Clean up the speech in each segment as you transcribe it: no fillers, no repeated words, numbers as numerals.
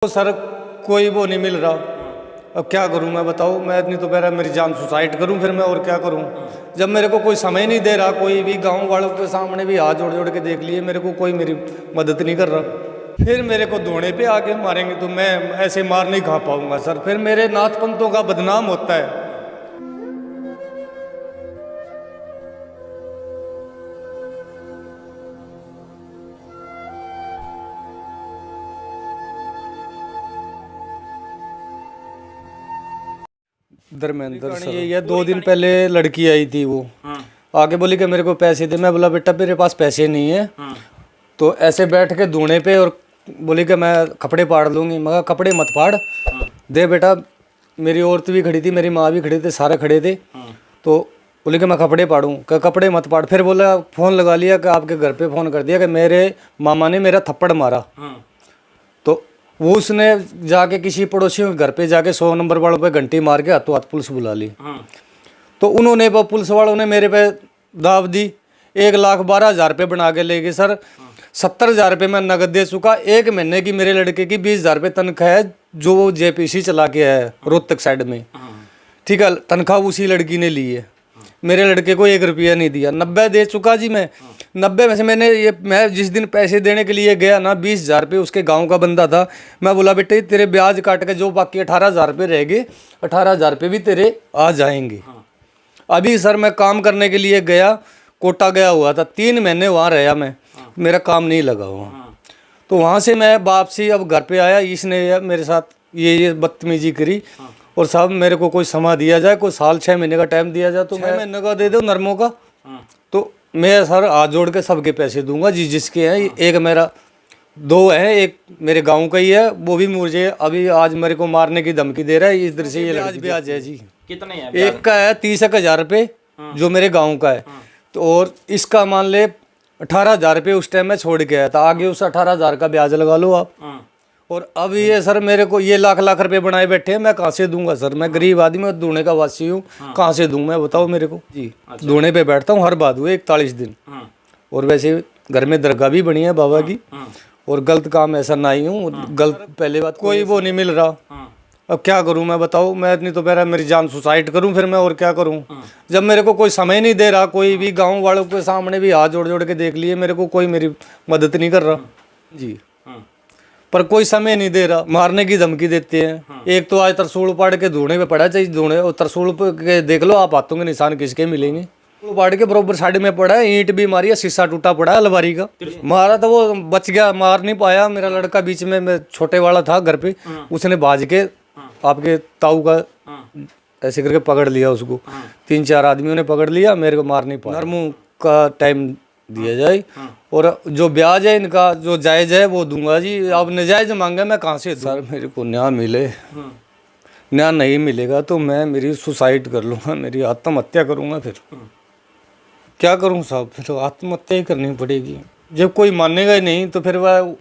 तो सर कोई वो नहीं मिल रहा। अब क्या करूं मैं, बताओ। मैं इतनी तो पहले मेरी जान सुसाइड करूं, फिर मैं और क्या करूं। जब मेरे को कोई समय नहीं दे रहा, कोई भी गांव वालों के सामने भी हाथ जोड़ जोड़ के देख लिए, मेरे को कोई मेरी मदद नहीं कर रहा। फिर मेरे को धोने पे आके मारेंगे तो मैं ऐसे मार नहीं खा पाऊंगा सर। फिर मेरे नाथ पंथों का बदनाम होता है। धर्मेंद्र सर, ये 2 दिन पहले लड़की आई थी, वो आके बोली कि मेरे को पैसे दे। मैं बोला बेटा मेरे पास पैसे नहीं है। तो ऐसे बैठ के धूने पे और बोली कि मैं कपड़े पाड़ लूंगी। मगर कपड़े मत पाड़, दे बेटा। मेरी औरत भी खड़ी थी, मेरी माँ भी खड़ी थे, सारे खड़े थे। तो बोली कि मैं कपड़े पाड़ूं, कि कपड़े मत पाड़। फिर बोला, फ़ोन लगा लिया कि आपके घर पे फ़ोन कर दिया कि मेरे मामा ने मेरा थप्पड़ मारा। तो वो उसने जाके किसी पड़ोसियों के घर पे जाके 100 नंबर वालों पे घंटी मार के हाथों हाथ पुलिस बुला ली। तो उन्होंने, पुलिस वालों ने मेरे पे दाव दी। 1,12,000 रुपये बना के ले गए सर। 70,000 रुपये मैं नगद दे चुका। 1 महीने की मेरे लड़के की 20,000 रुपये तनख्वाह है, जो वो जेपीसी चला के है रोहतक साइड में। ठीक है, तनख्वाह उसी लड़की ने ली है। मेरे लड़के को 1 रुपया नहीं दिया। 90 दे चुका जी मैं। 90 में से मैं जिस दिन पैसे देने के लिए गया ना, 20,000 रुपये उसके गांव का बंदा था। मैं बोला बेटे तेरे ब्याज काट के जो बाकी 18,000 रुपये रह गए, 18,000 रुपये भी तेरे आ जाएंगे। अभी सर मैं काम करने के लिए गया, कोटा गया हुआ था, 3 महीने वहाँ रहा मैं, मेरा काम नहीं लगा वहाँ। तो वहाँ से मैं वापसी अब घर पे आया, इसने मेरे साथ ये बदतमीजी करी। और साहब मेरे को कोई समा दिया जाए, कोई साल 6 महीने का टाइम दिया जाए तो 6 महीने का दे दो नरमों का। तो मैं सर हाथ जोड़ के सबके पैसे दूंगा जी, जिसके हैं। एक मेरा 2 है, एक मेरे गांव का ही है, वो भी मुझे अभी आज मेरे को मारने की धमकी दे रहा है। इस तरह से ये ब्याज है जी। कितने है? एक का है 30,000 रुपये, जो मेरे गाँव का है। तो और इसका मान ले 18,000 रुपये उस टाइम में छोड़ के आया था। आगे उस 18,000 का ब्याज लगा लो आप। और अब ये सर मेरे को ये लाख लाख रुपए बनाए बैठे हैं, मैं कहाँ से दूंगा सर। मैं गरीब आदमी, मैं धूने का वासी हूँ, कहाँ से दूं मैं, बताओ मेरे को जी। धूने पे बैठता हूँ हर बात हुए 41 दिन। और वैसे घर में दरगाह भी बनी है बाबा की। और गलत काम ऐसा नहीं हूँ, गलत पहले बात कोई वो नहीं मिल रहा। अब क्या करूं मैं, बताओ। मैं इतनी तो पहले मेरी जान सुसाइड करूं, फिर मैं और क्या करूं। जब मेरे को कोई समय नहीं दे रहा, कोई भी गांव वालों के सामने भी हाथ जोड़ जोड़ के देख लिए, मेरे को कोई मेरी मदद नहीं कर रहा जी। पर कोई समय नहीं दे रहा, मारने की धमकी देते हैं। एक तो आज तरसूल पाड़ के धूने पे पड़ा, चाहिए धूने और तरसूल पे देख लो आप, हाथों के निशान किसके मिलेंगे। पाड़ के बरोबर साइड में पड़ा है, ईंट भी मारी है, शीशा टूटा पड़ा है अलमारी का। मारा तो वो बच गया, मार नहीं पाया। मेरा लड़का बीच में, मैं छोटे वाला था घर पे, उसने भाज के आपके ताऊ का ऐसे करके पकड़ लिया उसको। 3-4 आदमियों ने पकड़ लिया, मेरे को मार नहीं पाया। नरमू का टाइम दिया जाए, और जो ब्याज है इनका जो जायज है वो दूंगा जी। अब नजायज मांगे मैं कहाँ से सर। मेरे को न्याय मिले, न्याय नहीं मिलेगा तो मैं मेरी सुसाइड कर लूँगा, मेरी आत्महत्या करूँगा। फिर क्या करूँ साहब, फिर आत्महत्या ही करनी पड़ेगी। जब कोई मानेगा ही नहीं तो फिर वह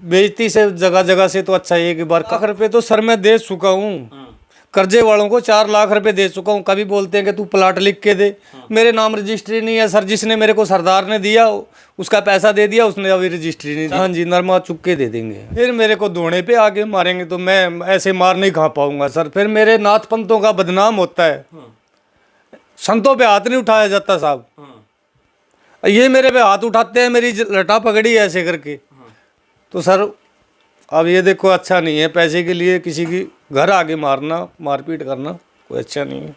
बेइज्जती से जगह जगह से, तो अच्छा एक बार लाख रुपये तो सर मैं दे चुका हूँ। कर्जे वालों को 4 लाख रुपए दे चुका हूँ। कभी बोलते हैं कि तू प्लाट लिख के दे, मेरे नाम रजिस्ट्री नहीं है सर। जिसने मेरे को सरदार ने दिया उसका पैसा दे दिया, उसने अभी रजिस्ट्री नहीं दी। हाँ जी, नरमा चुक के दे देंगे। फिर मेरे को धोने पे आके मारेंगे तो मैं ऐसे मार नहीं खा पाऊंगा सर। फिर मेरे नाथ पंथों का बदनाम होता है। संतों पे हाथ नहीं उठाया जाता साहब। ये मेरे पे हाथ उठाते हैं, मेरी लटा पकड़ी ऐसे करके। तो सर अब ये देखो अच्छा नहीं है, पैसे के लिए किसी की घर आगे मारना, मारपीट करना कोई अच्छा नहीं है।